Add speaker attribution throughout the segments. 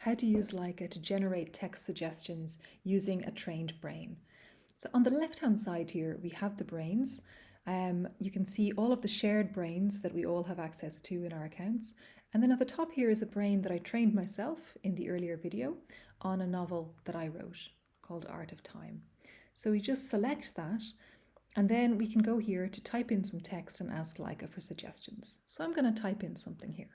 Speaker 1: how to use LAIKA to generate text suggestions using a trained brain. So on the left-hand side here, we have the brains. You can see all of the shared brains that we all have access to in our accounts. And then at the top here is a brain that I trained myself in the earlier video on a novel that I wrote called Art of Time. So we just select that, and then we can go here to type in some text and ask LAIKA for suggestions. So I'm going to type in something here.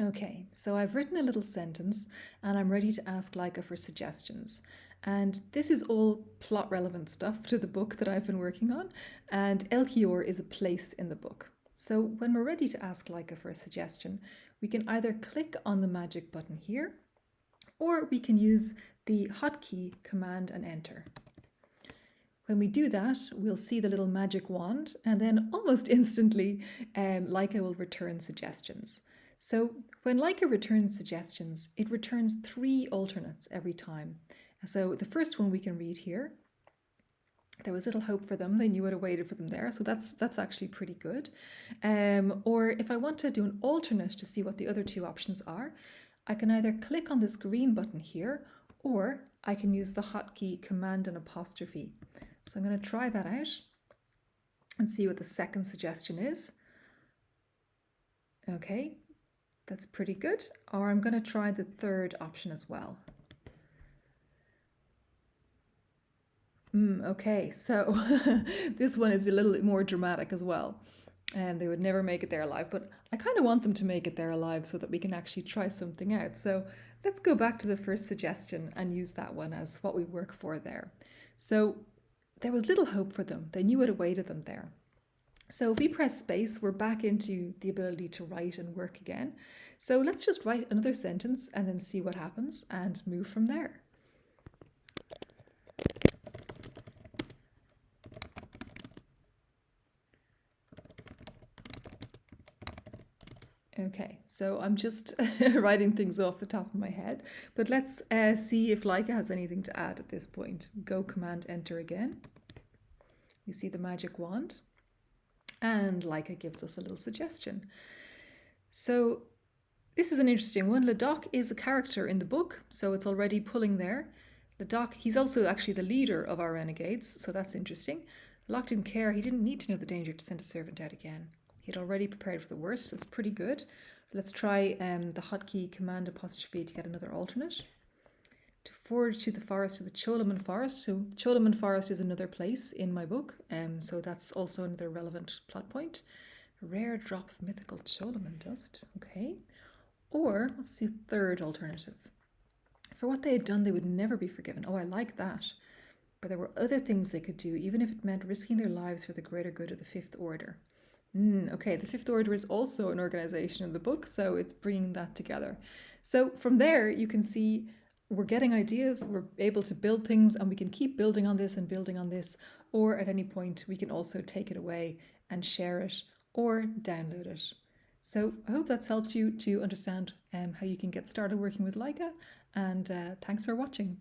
Speaker 1: Okay, so I've written a little sentence and I'm ready to ask LAIKA for suggestions. And this is all plot relevant stuff to the book that I've been working on. And Elkior is a place in the book. So when we're ready to ask LAIKA for a suggestion, we can either click on the magic button here, or we can use the hotkey Command and Enter. When we do that, we'll see the little magic wand, and then almost instantly, LAIKA will return suggestions. So when LAIKA returns suggestions, it returns 3 alternates every time. So the first one we can read here. There was little hope for them. They knew what awaited for them there. So that's actually pretty good. Or if I want to do an alternate to see what the other 2 options are, I can either click on this green button here, or I can use the hotkey Command and apostrophe. So I'm going to try that out and see what the second suggestion is. Okay, that's pretty good. Or I'm going to try the third option as well. Okay, so this one is a little bit more dramatic as well. And they would never make it there alive, but I kind of want them to make it there alive so that we can actually try something out. So let's go back to the first suggestion and use that one as what we work for there. So there was little hope for them. They knew what awaited them there. So if we press space, we're back into the ability to write and work again. So let's just write another sentence and then see what happens and move from there. Okay, so I'm just writing things off the top of my head, but let's see if LAIKA has anything to add at this point. Go Command Enter again. You see the magic wand, and LAIKA gives us a little suggestion. So this is an interesting one. Ladok is a character in the book, so it's already pulling there. Ladok, he's also actually the leader of our renegades, so that's interesting. Locked in care, he didn't need to know the danger to send a servant out again. He'd already prepared for the worst. It's pretty good. Let's try the hotkey Command apostrophe to get another alternate. To forward to the forest, to the Cholaman Forest. So Cholaman Forest is another place in my book, so that's also another relevant plot point. A rare drop of mythical Cholaman dust. Okay. Or what's the third alternative? For what they had done, they would never be forgiven. Oh, I like that. But there were other things they could do, even if it meant risking their lives for the greater good of the Fifth Order. Okay, the Fifth Order is also an organization in the book, so it's bringing that together. So from there, you can see we're getting ideas, we're able to build things, and we can keep building on this and building on this, or at any point we can also take it away and share it or download it. So I hope that's helped you to understand how you can get started working with LAIKA, and thanks for watching.